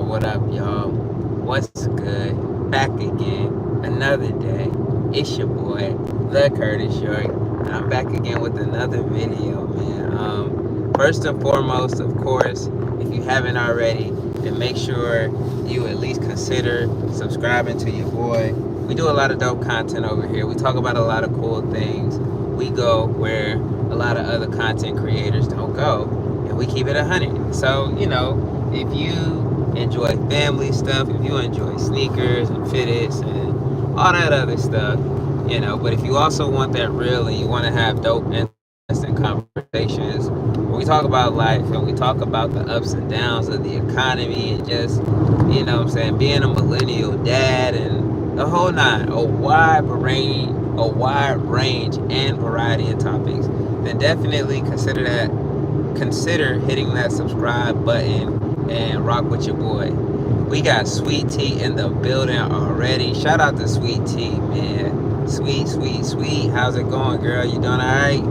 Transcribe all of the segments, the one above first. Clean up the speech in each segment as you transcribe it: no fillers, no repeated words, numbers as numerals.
what up, y'all? What's good? Back again, another day. It's your boy, The Curtis York. I'm back again with another video, man. First and foremost, of course, if you haven't already, then make sure you at least consider subscribing to your boy. We do a lot of dope content over here. We talk about a lot of cool things. We go where a lot of other content creators don't go, and we keep it 100. So, if you enjoy family stuff, if you enjoy sneakers and fitteds and all that other stuff, but if you also want that real and you want to have dope, interesting conversations where we talk about life and we talk about the ups and downs of the economy and just, being a millennial dad and the whole nine, a wide range and variety of topics, then definitely consider hitting that subscribe button and rock with your boy. We got Sweet Tea in the building already. Shout out to Sweet Tea, man. Sweet, sweet, sweet. How's it going, girl? You doing all right?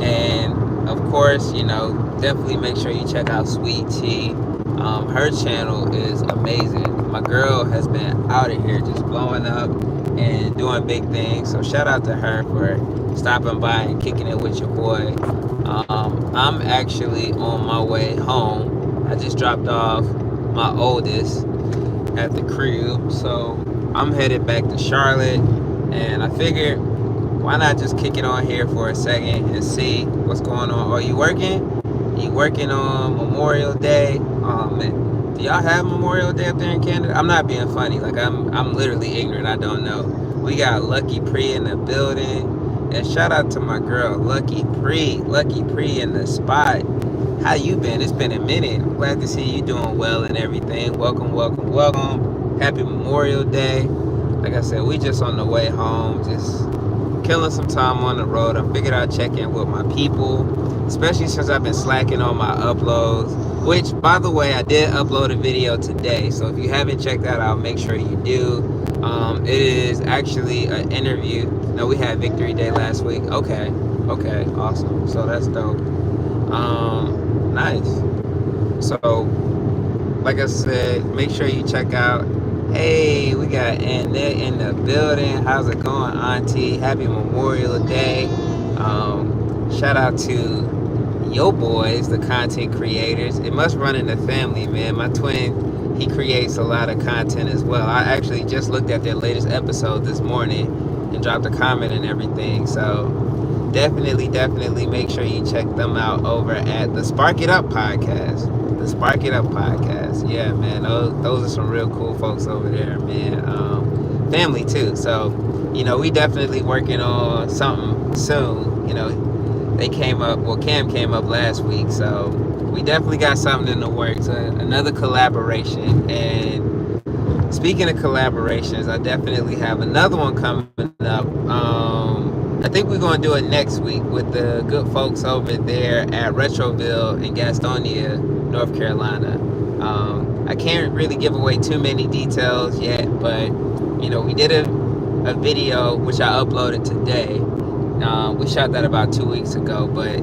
And of course, definitely make sure you check out Sweet Tea. Her channel is amazing. My girl has been out of here just blowing up and doing big things. So shout out to her for stopping by and kicking it with your boy. I'm actually on my way home. I just dropped off my oldest at the crib, so I'm headed back to Charlotte, and I figured why not just kick it on here for a second and see what's going on. Are you working? You working on Memorial Day? Man, do y'all have Memorial Day up there in Canada? I'm not being funny. Like I'm literally ignorant. I don't know. We got Lucky Pre in the building. And shout out to my girl, Lucky Pre in the spot. How you been? It's been a minute. I'm glad to see you doing well and everything. Welcome, welcome, welcome. Happy Memorial Day. Like I said, we just on the way home, just killing some time on the road. I figured I'd check in with my people, especially since I've been slacking on my uploads, which, by the way, I did upload a video today. So if you haven't checked that out, make sure you do. It is actually an interview. No, we had Victory Day last week. Okay, awesome. So that's dope. Nice. So, like I said, make sure you check out. Hey, we got Annette in the building. How's it going, Auntie? Happy Memorial Day. Shout out to yo boys, the content creators. It must run in the family, man. My twin, he creates a lot of content as well. I actually just looked at their latest episode this morning and dropped a comment and everything. So definitely make sure you check them out over at the Spark It Up podcast. The Spark It Up podcast. Yeah, man, those are some real cool folks over there, man. Family too. So, we definitely working on something soon. Cam came up last week, so we definitely got something in the works. Another collaboration. And speaking of collaborations, I definitely have another one coming up. I think we're going to do it next week with the good folks over there at Retroville in Gastonia, North Carolina. I can't really give away too many details yet, but, we did a video, which I uploaded today. We shot that about 2 weeks ago, but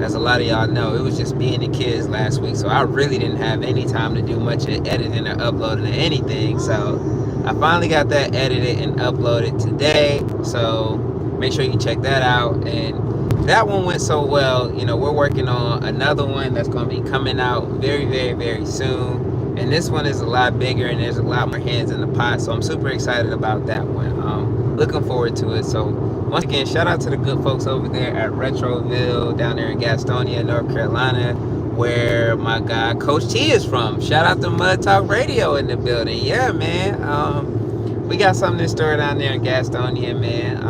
as a lot of y'all know, it was just me and the kids last week, so I really didn't have any time to do much of editing or uploading or anything. So I finally got that edited and uploaded today, so make sure you check that out. And that one went so well. We're working on another one that's going to be coming out very, very, very soon, and this one is a lot bigger and there's a lot more hands in the pot, so I'm super excited about that one. Looking forward to it. So once again, shout out to the good folks over there at Retroville down there in Gastonia, North Carolina, where my guy Coach T is from. Shout out to Mud Talk Radio in the building. Yeah, man. We got something in store down there in Gastonia, man.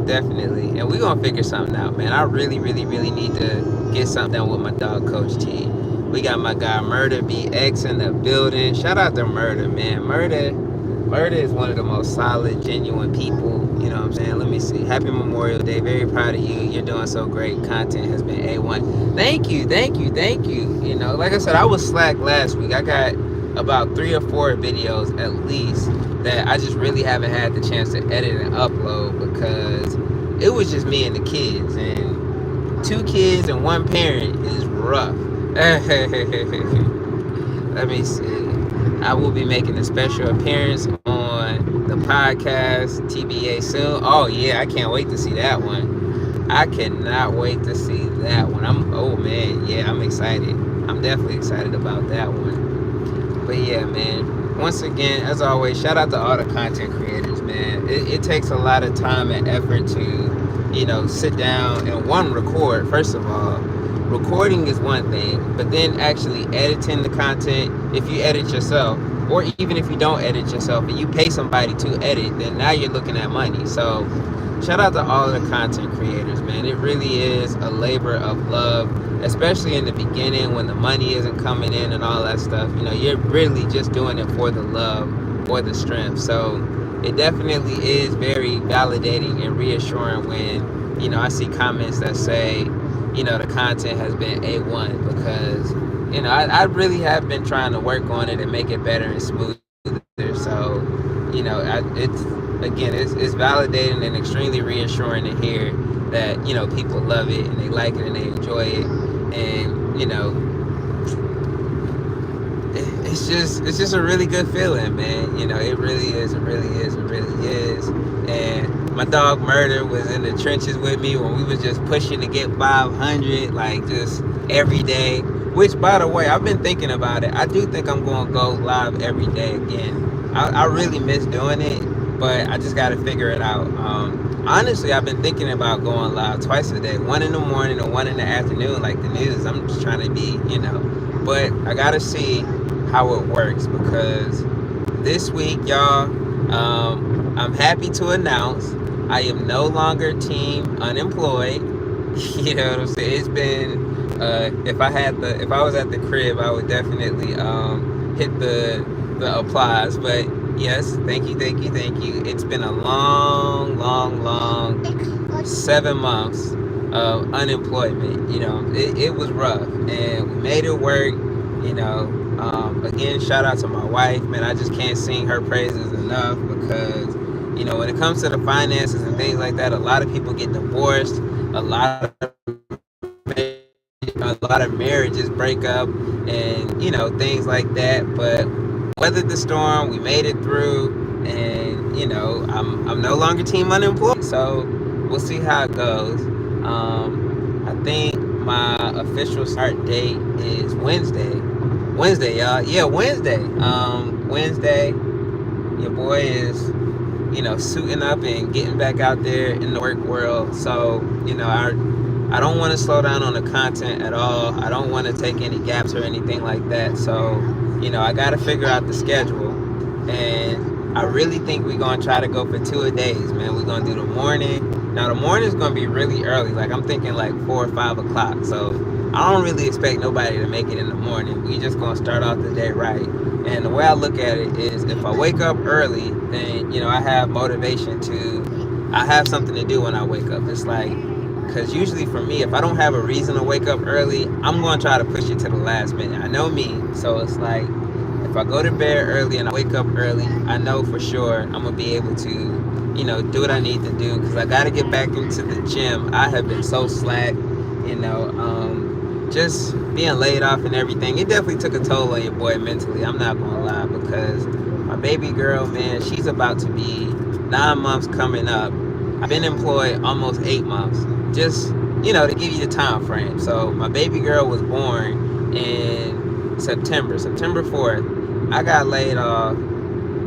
Definitely. And we're going to figure something out, man. I really, really, really need to get something done with my dog, Coach T. We got my guy Murder BX in the building. Shout out to Murder, man. Murder is one of the most solid, genuine people. You know what I'm saying? Let me see. Happy Memorial Day. Very proud of you. You're doing so great. Content has been A1. Thank you. Like I said, I was slack last week. I got about 3 or 4 videos at least that I just really haven't had the chance to edit and upload because it was just me and the kids. And 2 kids and 1 parent is rough. Let me see. I will be making a special appearance on the podcast TBA soon. Oh yeah, I can't wait to see that one. I cannot wait to see that one. Oh man, yeah, I'm excited. I'm definitely excited about that one. But yeah, man. Once again, as always, shout out to all the content creators, man. It takes a lot of time and effort to, sit down and record. First of all, recording is one thing, but then actually editing the content, if you edit yourself, or even if you don't edit yourself and you pay somebody to edit, then now you're looking at money. So shout out to all the content creators, man. It really is a labor of love, especially in the beginning when the money isn't coming in and all that stuff. You're really just doing it for the love, for the strength. So it definitely is very validating and reassuring when, I see comments that say, the content has been A1, because, I really have been trying to work on it and make it better and smoother. So, it's validating and extremely reassuring to hear that, people love it and they like it and they enjoy it. And, it's just a really good feeling, man. It really is. And my dog Murder was in the trenches with me when we was just pushing to get 500, like just every day. Which, by the way, I've been thinking about it. I do think I'm going to go live every day again. I really miss doing it, but I just got to figure it out. Honestly, I've been thinking about going live twice a day, one in the morning and one in the afternoon, like the news. I'm just trying to be, but I got to see how it works, because this week, y'all, I'm happy to announce I am no longer team unemployed. You know what I'm saying? It's been, if I was at the crib, I would definitely hit the applause. But yes, thank you. It's been a long 7 months of unemployment. It was rough, and we made it work. Again, shout out to my wife, man. I just can't sing her praises enough, because when it comes to the finances and things like that, a lot of people get divorced, a lot of marriages break up, and things like that. But weathered the storm, we made it through, and I'm no longer team unemployed, so we'll see how it goes. I think my official start date is Wednesday, y'all. Yeah, Wednesday. Wednesday, your boy is, suiting up and getting back out there in the work world. So, I don't want to slow down on the content at all. I don't want to take any gaps or anything like that. So, I got to figure out the schedule. And I really think we're going to try to go for 2 a days, man. We're going to do the morning. Now, the morning is going to be really early. Like, I'm thinking like 4 or 5 o'clock. So, I don't really expect nobody to make it in the morning. We just going to start off the day right. And the way I look at it is, if I wake up early, then, I have motivation I have something to do when I wake up. It's like, because usually for me, if I don't have a reason to wake up early, I'm going to try to push it to the last minute. I know me. So it's like, if I go to bed early and I wake up early, I know for sure I'm going to be able to, do what I need to do, because I got to get back into the gym. I have been so slack, just being laid off and everything. It definitely took a toll on your boy mentally. I'm not going to lie, because my baby girl, man, she's about to be 9 months coming up. I've been employed almost 8 months. Just, to give you the time frame. So my baby girl was born in September 4th. I got laid off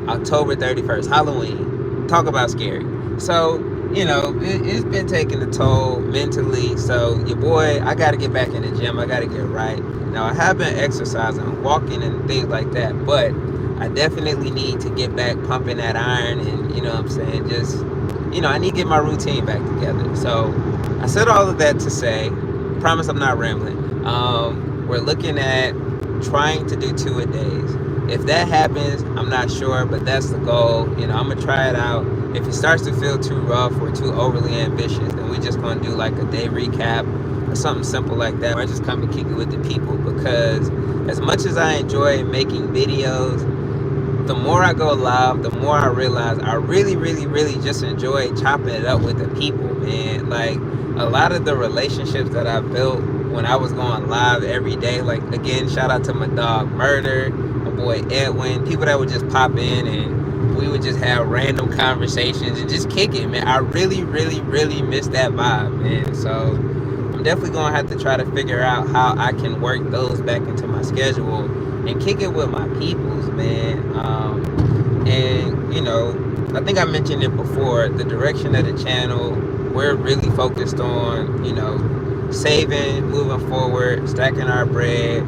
October 31st, Halloween. Talk about scary. So, it's been taking a toll mentally. So your boy, I got to get back in the gym. I got to get right. Now, I have been exercising, walking and things like that, but I definitely need to get back pumping that iron, and, what I'm saying, just, I need to get my routine back together. So I said all of that to say, promise I'm not rambling. We're looking at trying to do 2 a days. If that happens, I'm not sure, but that's the goal. I'm going to try it out. If it starts to feel too rough or too overly ambitious, then we're just going to do like a day recap or something simple like that. Or I just come and kick it with the people, because as much as I enjoy making videos, the more I go live, the more I realize I really, really, really just enjoy chopping it up with the people, man. Like, a lot of the relationships that I've built when I was going live every day. Like, again, shout out to my dog Murder, my boy Edwin, people that would just pop in and we would just have random conversations and just kick it, man. I really, really, really miss that vibe, man. So I'm definitely gonna have to try to figure out how I can work those back into my schedule and kick it with my peoples, man. And I think I mentioned it before. The direction of the channel, we're really focused on, saving, moving forward, stacking our bread.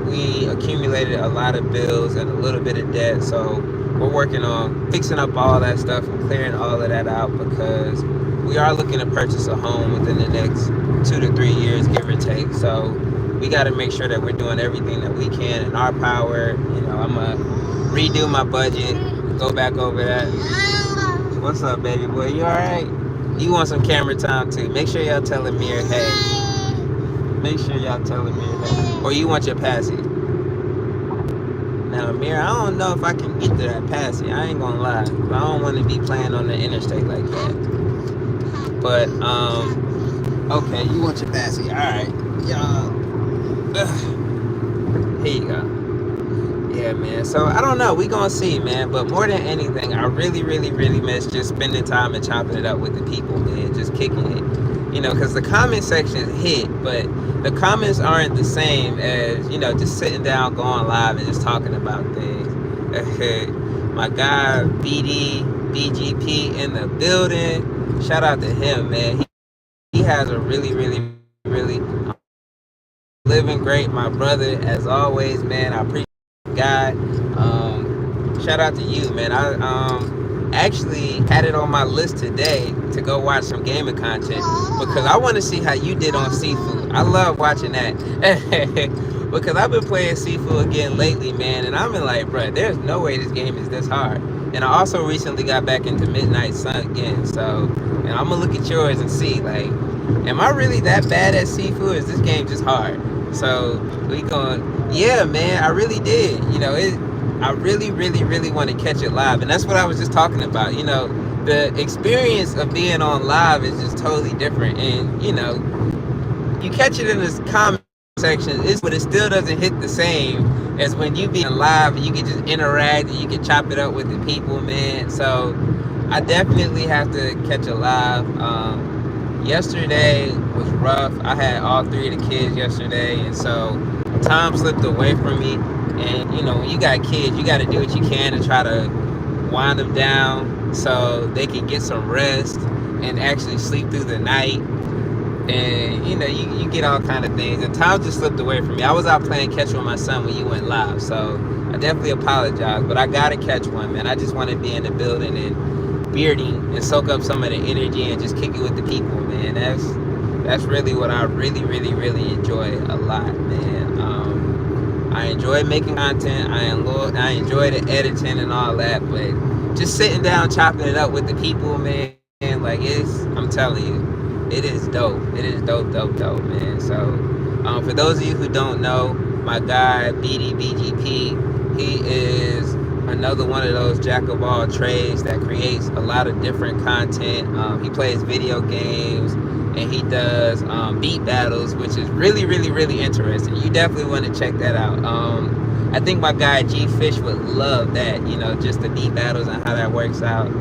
We accumulated a lot of bills and a little bit of debt, so we're working on fixing up all that stuff and clearing all of that out, because we are looking to purchase a home within the next 2 to 3 years, give or take. So we got to make sure that we're doing everything that we can in our power. I'm gonna redo my budget, go back over that. What's up, baby boy? You all right? You want some camera time too? Make sure y'all tell Amir hey. Make sure y'all tell Amir hey. Or you want your passy? Now, Amir, I don't know if I can get to that passy. I ain't gonna lie. I don't want to be playing on the interstate like that. But okay, you want your passy? All right, y'all. Here you go. Yeah, man. So I don't know. We gonna see, man. But more than anything, I really, really, really miss just spending time and chopping it up with the people, man. Just kicking it. Because the comment section hit, but the comments aren't the same as, just sitting down, going live, and just talking about things. My guy, BGP in the building. Shout out to him, man. He has a really, really, really living great. My brother, as always, man. I appreciate God. Shout out to you, man. I actually had it on my list today to go watch some gaming content, because I want to see how you did on Sifu. I love watching that. Because I've been playing Sifu again lately, man, and I'm like, bro, there's no way this game is this hard. And I also recently got back into Midnight Sun again, so I'm gonna look at yours and see, like, am I really that bad at Sifu, or is this game just hard? So we going, yeah, man, I really did. I really, really, really want to catch it live. And that's what I was just talking about. The experience of being on live is just totally different. And, you catch it in this comment section, but it still doesn't hit the same as when you be live and you can just interact and you can chop it up with the people, man. So I definitely have to catch it live. Yesterday was rough. I had all 3 of the kids yesterday, and so time slipped away from me. And when you got kids, you got to do what you can to try to wind them down so they can get some rest and actually sleep through the night. And you get all kind of things, and time just slipped away from me. I was out playing catch with my son when you went live, so I definitely apologize, but I gotta catch one, man. I just want to be in the building and bearding and soak up some of the energy and just kick it with the people, man. That's really what I really, really, really enjoy a lot, man. I enjoy making content. I enjoy the editing and all that, but just sitting down, chopping it up with the people, man, like I'm telling you, it is dope. It is dope, man. So, for those of you who don't know, my guy, BGP, he is another one of those jack of all trades that creates a lot of different content. He plays video games, and he does beat battles, which is really, really, really interesting. You definitely want to check that out. I think my guy G Fish would love that, just the beat battles and how that works out.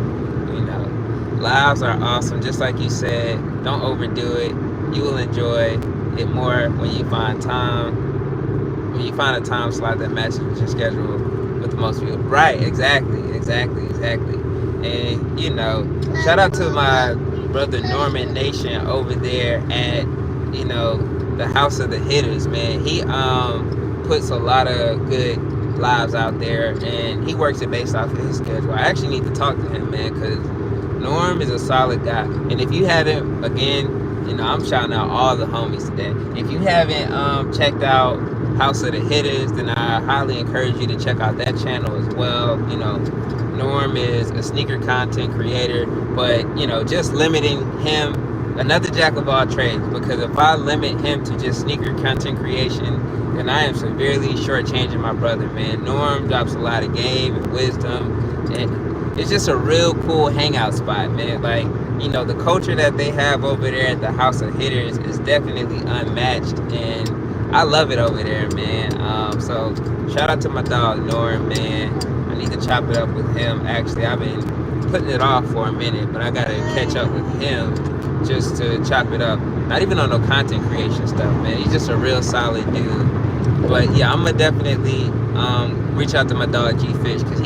Lives are awesome, just like you said. Don't overdo it. You will enjoy it more when you find time. When you find a time slot that matches your schedule with the most people. Right, exactly. And shout out to my brother Norman Nation over there at the House of the Hitters, man. He puts a lot of good lives out there, and he works it based off of his schedule. I actually need to talk to him, man, because Norm is a solid guy. And if you haven't, again, I'm shouting out all the homies today. If you haven't checked out House of the Hitters, then I highly encourage you to check out that channel as well. Norm is a sneaker content creator, but just limiting him, another jack of all trades, because if I limit him to just sneaker content creation, and I am severely shortchanging my brother, man. Norm drops a lot of game and wisdom, and it's just a real cool hangout spot, man. Like, you know, the culture that they have over there at the House of Hitters is definitely unmatched, and I love it over there, man. So shout out to my dog Norm, man. I need to chop it up with him. Actually, I've been putting it off for a minute, but I gotta catch up with him just to chop it up. Not even on no content creation stuff, man. He's just a real solid dude. But yeah, I'm gonna definitely reach out to my dog G Fish, because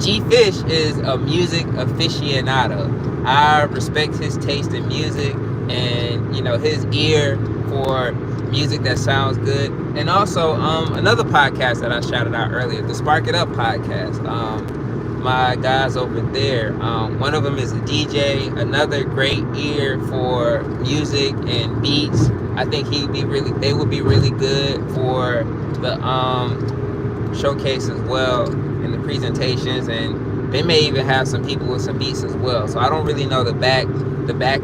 G Fish is a music aficionado. I respect his taste in music, and you know, his ear for music that sounds good. And also another podcast that I shouted out earlier, the Spark It Up podcast. My guys over there, one of them is a DJ, another great ear for music and beats. I think they would be really good for the showcase as well, and the presentations, and they may even have some people with some beats as well. So I don't really know the back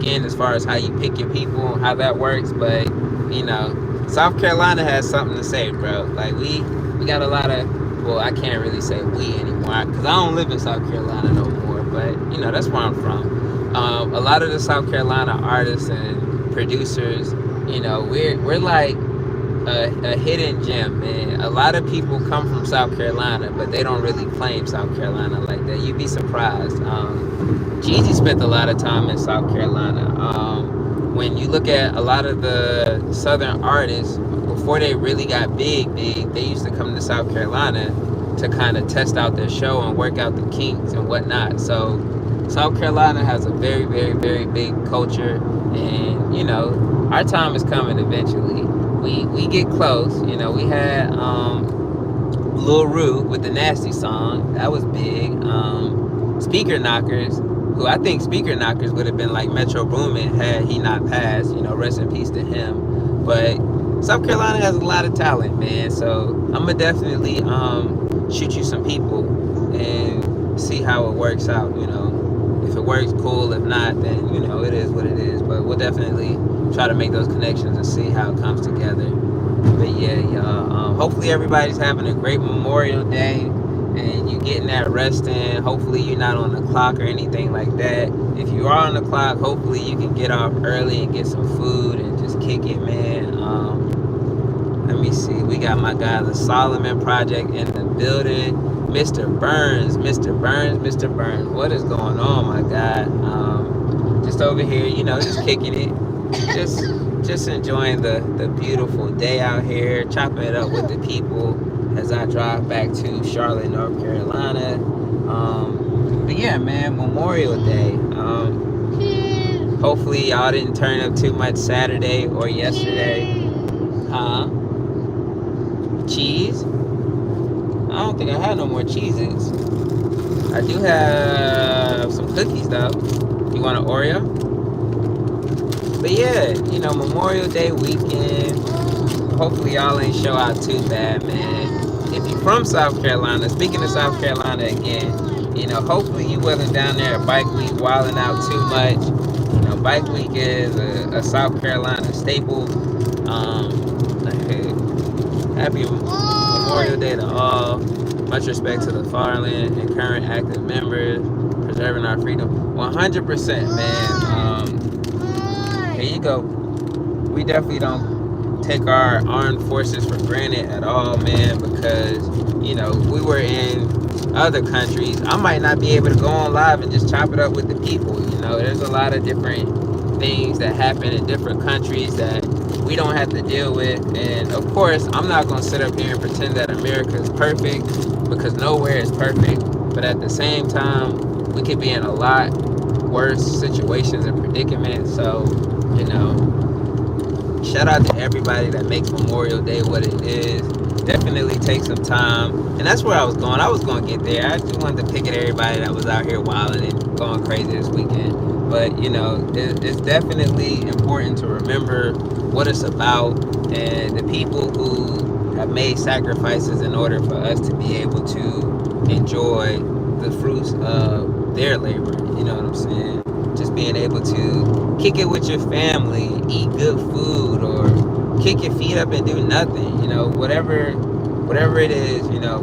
end as far as how you pick your people and how that works, but you know, South Carolina has something to say, bro. Like we got a lot of, well, I can't really say we anymore because I don't live in South Carolina no more, but you know, that's where I'm from. A lot of the South Carolina artists and producers, you know, we're like a hidden gem, man. A lot of people come from South Carolina, but they don't really claim South Carolina like that. You'd be surprised. Jeezy spent a lot of time in South Carolina. When you look at a lot of the Southern artists, before they really got big, they used to come to South Carolina to kind of test out their show and work out the kinks and whatnot. So South Carolina has a very, very, very big culture, and you know, our time is coming eventually. We get close. You know, we had Lil Rue with the Nasty song. That was big. Speaker Knockers, who I think Speaker Knockers would have been like Metro Boomin had he not passed. You know, rest in peace to him. But South Carolina has a lot of talent, man. So I'm gonna definitely shoot you some people and see how it works out. You know, if it works, cool. If not, then you know, it is what it is. But we'll definitely try to make those connections and see how it comes together. But yeah, y'all. Hopefully everybody's having a great Memorial Day and you getting that rest in. Hopefully you're not on the clock or anything like that. If you are on the clock, hopefully you can get off early and get some food and just kick it, man. Let me see. We got my guy, the Solomon Project, in the building. Mr. Burns. What is going on, my guy? Just over here, you know, just kicking it. Just enjoying the beautiful day out here, chopping it up with the people as I drive back to Charlotte, North Carolina. But yeah, man, Memorial Day. Hopefully y'all didn't turn up too much Saturday or yesterday. Huh? Cheese? I don't think I have no more cheeses. I do have some cookies though. You want an Oreo? But yeah, you know, Memorial Day weekend. Hopefully y'all ain't show out too bad, man. If you're from South Carolina, speaking of South Carolina again, you know, hopefully you wasn't down there at Bike Week wilding out too much. You know, Bike Week is a South Carolina staple. Happy Memorial Day to all. Much respect to the fallen and current active members, preserving our freedom. 100%, man. Here you go. We definitely don't take our armed forces for granted at all, man, because, you know, we were in other countries. I might not be able to go on live and just chop it up with the people. You know, there's a lot of different things that happen in different countries that we don't have to deal with. And of course, I'm not going to sit up here and pretend that America is perfect, because nowhere is perfect. But at the same time, we could be in a lot worse situations and predicaments. So, you know, shout out to everybody that makes Memorial Day what it is. Definitely take some time. And that's where I was going. I was going to get there. I just wanted to pick at everybody that was out here wilding and going crazy this weekend. But, you know, it's definitely important to remember what it's about and the people who have made sacrifices in order for us to be able to enjoy the fruits of their labor. You know what I'm saying? Just being able to kick it with your family, eat good food, or kick your feet up and do nothing. You know, whatever it is, you know,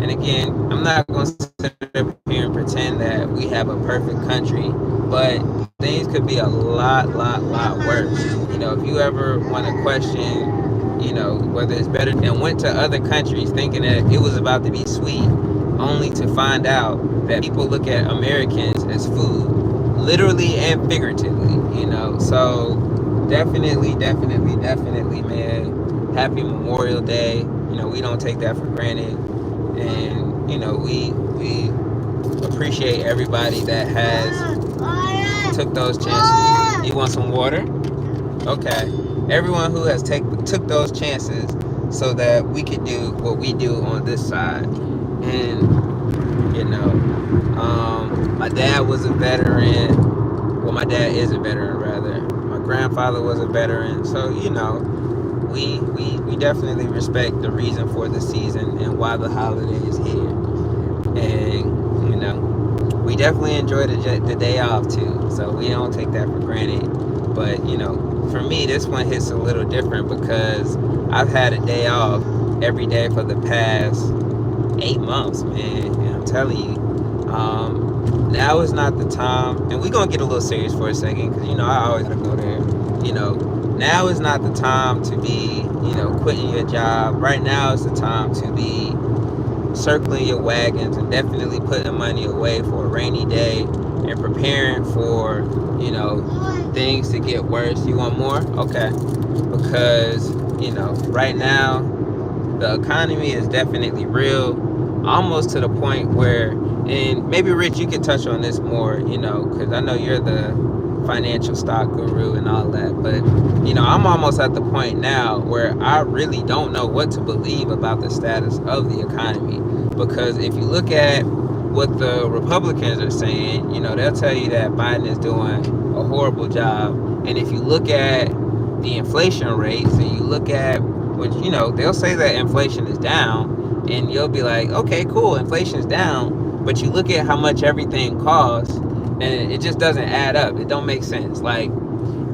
and again, I'm not going to sit up here and pretend that we have a perfect country, but things could be a lot worse. You know, if you ever want to question, you know, whether it's better, and went to other countries thinking that it was about to be sweet, only to find out that people look at Americans as food, literally and figuratively, you know. So definitely, man, happy Memorial Day. You know, we don't take that for granted. And, you know, we appreciate everybody that has took those chances. You want some water? Okay. Everyone who has took those chances so that we could do what we do on this side. And, you know, my dad was a veteran. Well, my dad is a veteran, rather. My grandfather was a veteran. So, you know, we definitely respect the reason for the season and why the holiday is here. And, you know, we definitely enjoy the day off too. So we don't take that for granted. But, you know, for me, this one hits a little different because I've had a day off every day for the past 8 months, man. And I'm telling you, now is not the time. And we're going to get a little serious for a second because, you know, I always got to go there. You know, now is not the time to be, you know, quitting your job. Right now is the time to be circling your wagons and definitely putting money away for a rainy day and preparing for, you know, things to get worse. You want more? Okay. Because, you know, right now the economy is definitely real, almost to the point where, and maybe Rich, you can touch on this more, you know, because I know you're the financial stock guru and all that, but, you know, I'm almost at the point now where I really don't know what to believe about the status of the economy. Because if you look at what the Republicans are saying, you know, they'll tell you that Biden is doing a horrible job. And if you look at the inflation rates and you look at, which, you know, they'll say that inflation is down, and you'll be like, okay, cool, inflation's down, but you look at how much everything costs, and it just doesn't add up. It don't make sense. Like,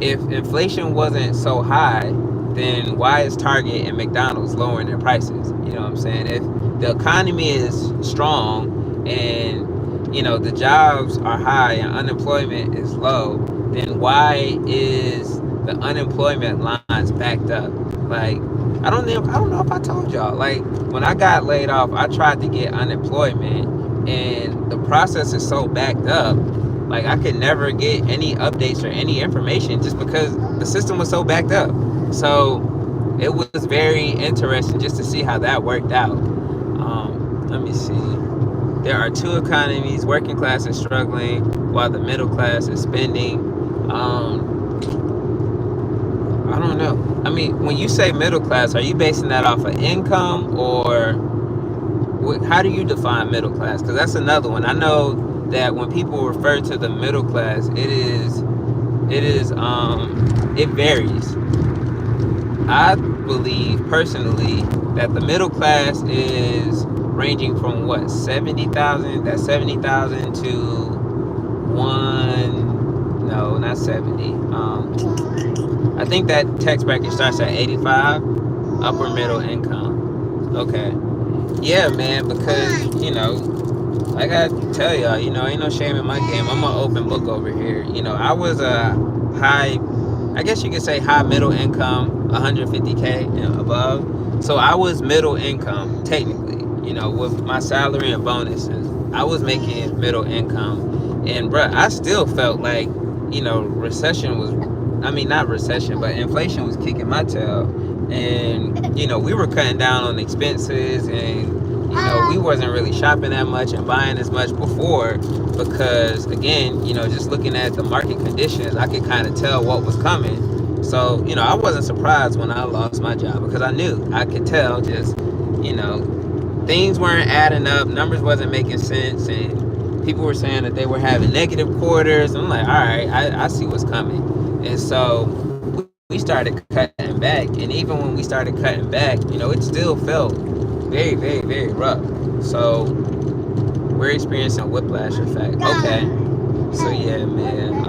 if inflation wasn't so high, then why is Target and McDonald's lowering their prices? You know what I'm saying? If the economy is strong and, you know, the jobs are high and unemployment is low, then why is the unemployment lines backed up? Like, I don't know if I told y'all. Like, when I got laid off, I tried to get unemployment, and the process is so backed up. Like, I could never get any updates or any information just because the system was so backed up. So it was very interesting just to see how that worked out. Let me see. There are two economies. Working class is struggling while the middle class is spending. I don't know. I mean, when you say middle class, are you basing that off of income, or how do you define middle class? Because that's another one. I know that when people refer to the middle class, it varies. I believe personally that the middle class is ranging from what, 70,000? That's 70,000 to no, not 70. I think that tax bracket starts at 85, upper middle income. Okay. Yeah, man, because, you know, like I tell y'all, you know, ain't no shame in my game. I'm an open book over here. You know, I was a high, I guess you could say high middle income, 150K and above. So I was middle income, technically, you know, with my salary and bonuses. I was making middle income. And, bruh, I still felt like, you know, not recession, but inflation was kicking my tail. And, you know, we were cutting down on expenses, and, you know, we wasn't really shopping that much and buying as much before because, again, you know, just looking at the market conditions, I could kind of tell what was coming. So, you know, I wasn't surprised when I lost my job because I could tell just, you know, things weren't adding up, numbers wasn't making sense, and people were saying that they were having negative quarters. I'm like, all right, I see what's coming. And so we started cutting back, and even when we started cutting back, you know, it still felt very, very, very rough. So we're experiencing whiplash effect. Okay. So yeah, man.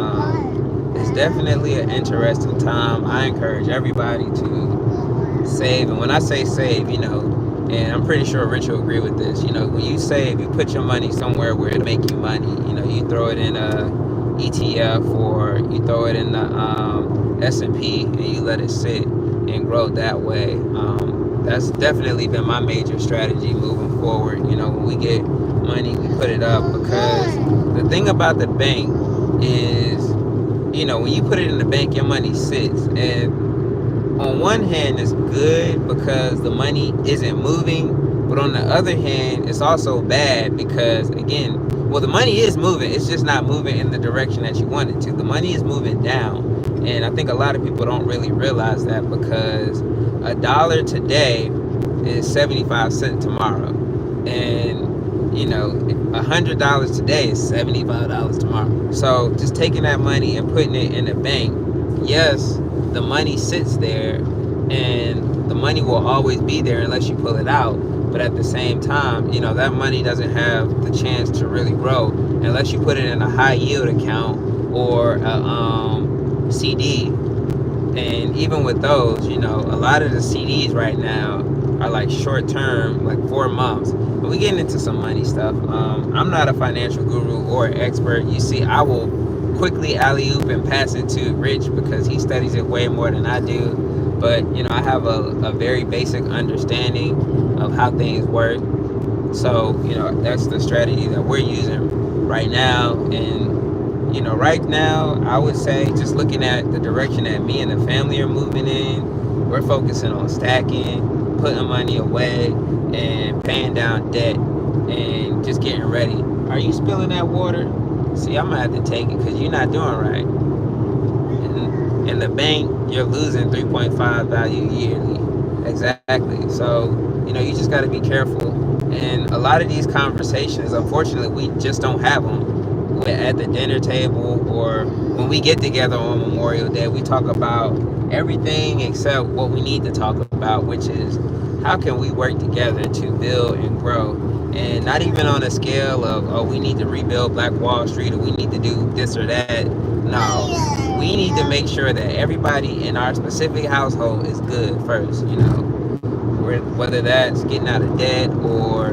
it's definitely an interesting time. I encourage everybody to save, and when I say save, and I'm pretty sure Rich will agree with this. When you save, you put your money somewhere where it'll make you money. You throw it in a ETF, or you throw it in the S&P, and you let it sit and grow that way. That's definitely been my major strategy moving forward. When we get money, we put it up, because the thing about the bank is, when you put it in the bank, your money sits. And on one hand, it's good because the money isn't moving, but on the other hand, it's also bad because, again, well, the money is moving. It's just not moving in the direction that you want it to. The money is moving down. And I think a lot of people don't really realize that, because $1 today is 75 cents tomorrow. And $100 today is $75 tomorrow. So just taking that money and putting it in the bank, yes, the money sits there, and the money will always be there unless you pull it out. But at the same time, that money doesn't have the chance to really grow unless you put it in a high yield account or a CD. And even with those, a lot of the CDs right now are like short term, like 4 months. But we're getting into some money stuff. I'm not a financial guru or expert. You see, I will quickly alley-oop and pass it to Rich because he studies it way more than I do. But, I have a very basic understanding of how things work. So, that's the strategy that we're using right now. And, right now, I would say, just looking at the direction that me and the family are moving in, we're focusing on stacking, putting money away, and paying down debt, and just getting ready. Are you spilling that water? See, I'm gonna have to take it because you're not doing right. In the bank, you're losing 3.5 value yearly. Exactly. So, you just got to be careful. And a lot of these conversations, unfortunately, we just don't have them. We're at the dinner table, or when we get together on Memorial Day, we talk about everything except what we need to talk about, which is how can we work together to build and grow. And not even on a scale of, oh, we need to rebuild Black Wall Street, or we need to do this or that. No, we need to make sure that everybody in our specific household is good first, whether that's getting out of debt or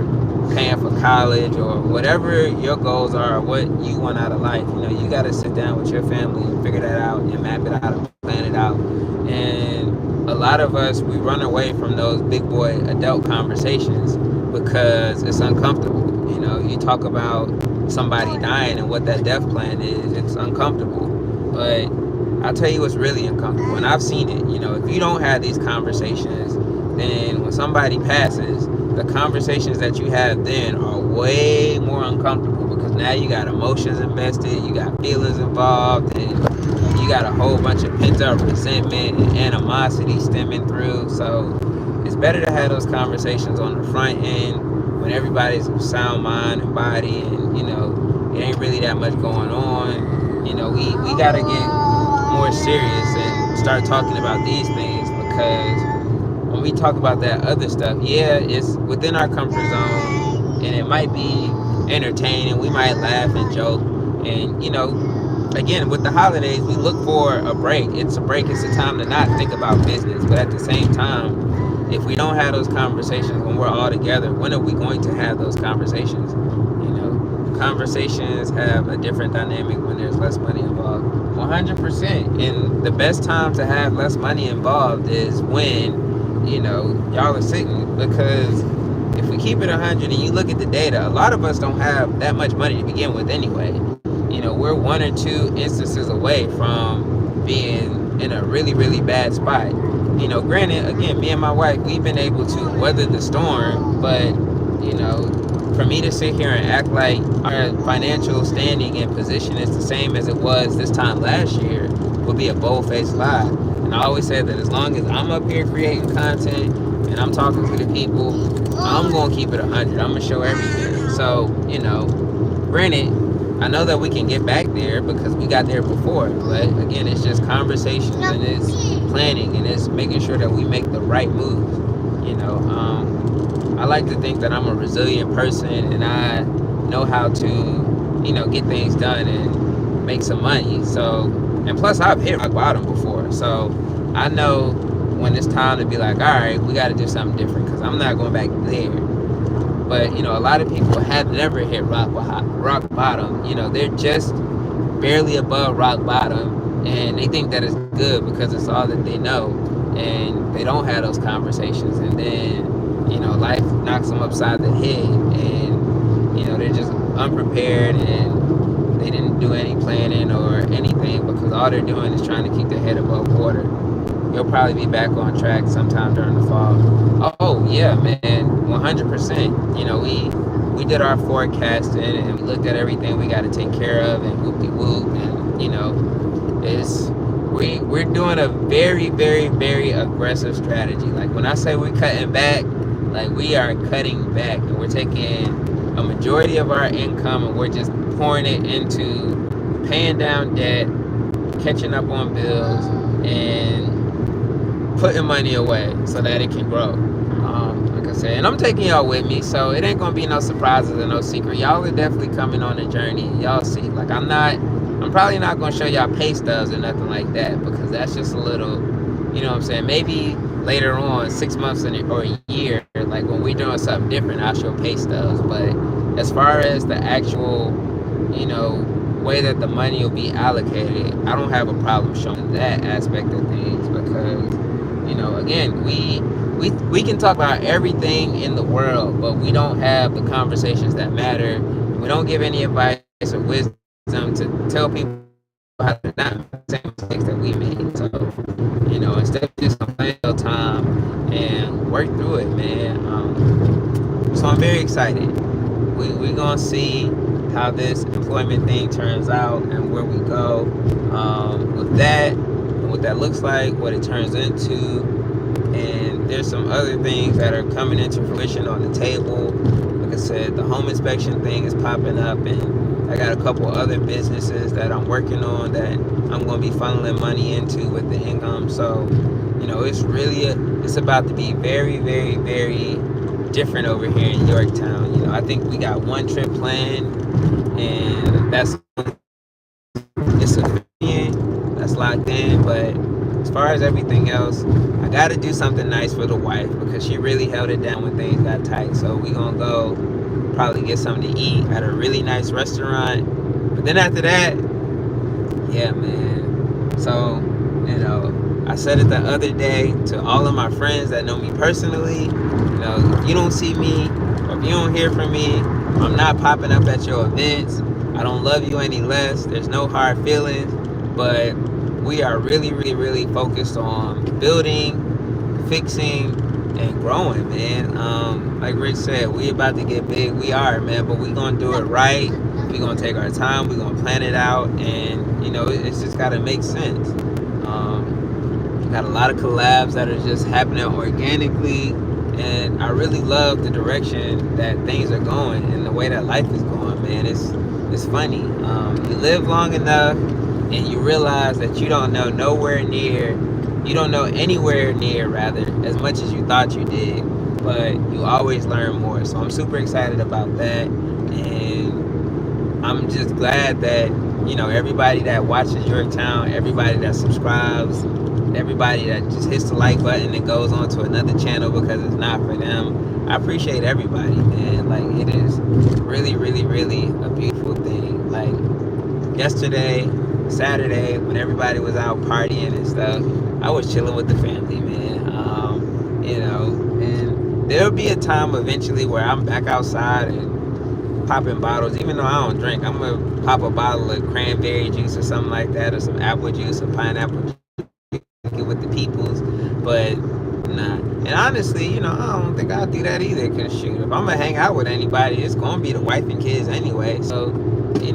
paying for college or whatever your goals are, or what you want out of life. You got to sit down with your family and figure that out and map it out and plan it out. And a lot of us, we run away from those big boy adult conversations because it's uncomfortable. You talk about somebody dying and what that death plan is, it's uncomfortable. But I'll tell you what's really uncomfortable, and I've seen it. If you don't have these conversations, then when somebody passes, the conversations that you have then are way more uncomfortable, because now you got emotions invested, you got feelings involved, and you got a whole bunch of pent-up resentment and animosity stemming through. So it's better to have those conversations on the front end when everybody's of sound mind and body, and it ain't really that much going on. We gotta get more serious and start talking about these things, because when we talk about that other stuff, yeah, it's within our comfort zone, and it might be entertaining. We might laugh and joke, and again, with the holidays, we look for a break. It's a break. It's a time to not think about business. But at the same time, if we don't have those conversations when we're all together, when are we going to have those conversations? Conversations have a different dynamic when there's less money involved. 100%. And the best time to have less money involved is when, y'all are sitting, because if we keep it 100 and you look at the data, a lot of us don't have that much money to begin with anyway. We're 1 or 2 instances away from being in a really, really bad spot. Granted, again, me and my wife, we've been able to weather the storm, but, for me to sit here and act like our financial standing and position is the same as it was this time last year would be a bold-faced lie. And I always said that as long as I'm up here creating content and I'm talking to the people, I'm going to keep it 100. I'm going to show everything. So, granted, I know that we can get back there because we got there before. But, again, it's just conversations, and it's planning, and it's making sure that we make the right moves. I like to think that I'm a resilient person, and I know how to, get things done and make some money. So And plus, I've hit rock bottom before, so I know when it's time to be like, all right, we got to do something different because I'm not going back there. But a lot of people have never hit rock bottom. They're just barely above rock bottom, and they think that it's good because it's all that they know, and they don't have those conversations, and then life knocks them upside the head, and they're just unprepared, and they didn't do any planning or anything because all they're doing is trying to keep their head above water. You'll probably be back on track sometime during the fall. Oh yeah, man, 100%. We did our forecasting and we looked at everything we got to take care of and whoop de whoop, and we're doing a very, very, very aggressive strategy. Like when I say we're cutting back, like we are cutting back, and we're taking a majority of our income and we're just pouring it into paying down debt, catching up on bills, and putting money away so that it can grow. Like I said, and I'm taking y'all with me, so it ain't gonna be no surprises or no secret. Y'all are definitely coming on a journey. Y'all see, like I'm probably not gonna show y'all pay stubs or nothing like that because that's just a little, what I'm saying. Maybe later on, 6 months or a year, like when we're doing something different, I'll show pay stubs. But as far as the actual, way that the money will be allocated, I don't have a problem showing that aspect of things because again, we can talk about everything in the world, but we don't have the conversations that matter. We don't give any advice or wisdom to tell people how to not make the same mistakes that we made. So, instead of just complaining all the time and work through it, man. So I'm very excited. We're gonna see how this employment thing turns out and where we go with that, and what that looks like, what it turns into. And there's some other things that are coming into fruition on the table. Like I said, the home inspection thing is popping up, and I got a couple other businesses that I'm working on that I'm going to be funneling money into with the income. So, it's about to be very, very, very different over here in Yorktown. I think we got one trip planned, and it's that's locked in, but as far as everything else, I got to do something nice for the wife because she really held it down when things got tight. So we gonna go probably get something to eat at a really nice restaurant. But then after that, yeah, man. So I said it the other day to all of my friends that know me personally. If you don't see me or if you don't hear from me, I'm not popping up at your events. I don't love you any less. There's no hard feelings, but we are really, really, really focused on building, fixing, and growing, man. Like Rich said, we about to get big. We are, man, but we gonna do it right. We gonna take our time. We gonna plan it out, and it's just gotta make sense. Got a lot of collabs that are just happening organically, and I really love the direction that things are going and the way that life is going, man. It's funny. You live long enough and you realize that you don't know anywhere near rather as much as you thought you did, but you always learn more. So I'm super excited about that, and I'm just glad that everybody that watches Yorktown, everybody that subscribes, everybody that just hits the like button and goes on to another channel because it's not for them. I appreciate everybody, man. Like, it is really, really, really a beautiful thing. Like yesterday, Saturday, when everybody was out partying and stuff, I was chilling with the family, man. And there'll be a time eventually where I'm back outside and popping bottles. Even though I don't drink, I'm gonna pop a bottle of cranberry juice or something like that, or some apple juice or pineapple juice with the peoples. But nah. And honestly, I don't think I'll do that either. Cause shoot, if I'm gonna hang out with anybody, it's gonna be the wife and kids anyway. So, we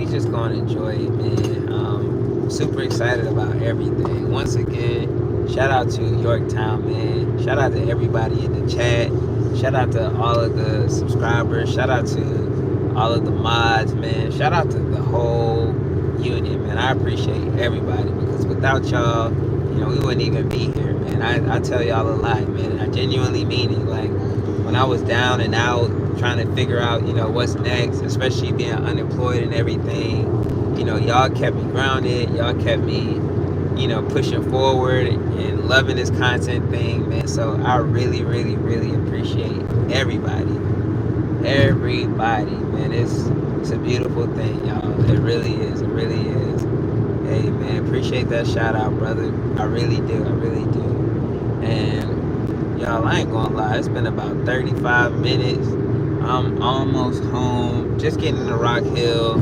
just gonna enjoy it, man. Super excited about everything. Once again, shout out to Yorktown, man. Shout out to everybody in the chat. Shout out to all of the subscribers. Shout out to all of the mods, man. Shout out to the whole unit, man. I appreciate everybody because without y'all, we wouldn't even be here, man. I tell y'all a lot, man. I genuinely mean it. Like, when I was down and out trying to figure out, what's next, especially being unemployed and everything, you know, y'all kept me grounded. Y'all kept me, you know, pushing forward and loving this content thing, man. So I really, really, really appreciate everybody. Everybody, man. It's a beautiful thing, y'all. It really is. It really is. Hey, man, appreciate that shout out, brother. I really do. I really do. And y'all, I ain't gonna lie. It's been about 35 minutes. I'm almost home. Just getting to Rock Hill.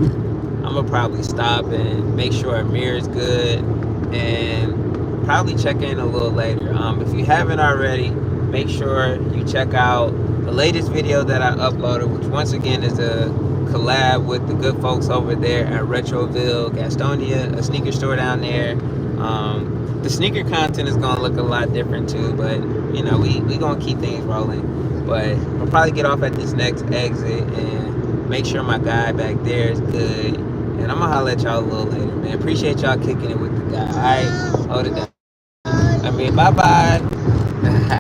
I'm gonna probably stop and make sure Amir's good, and probably check in a little later. If you haven't already, make sure you check out the latest video that I uploaded, which once again is a collab with the good folks over there at Retroville, Gastonia, a sneaker store down there. The sneaker content is gonna look a lot different too, but you know we gonna keep things rolling. But I'll probably get off at this next exit and make sure my guy back there is good. And I'm gonna holler at y'all a little later, man. Appreciate y'all kicking it with the guy. Alright, hold it down. I mean, bye bye.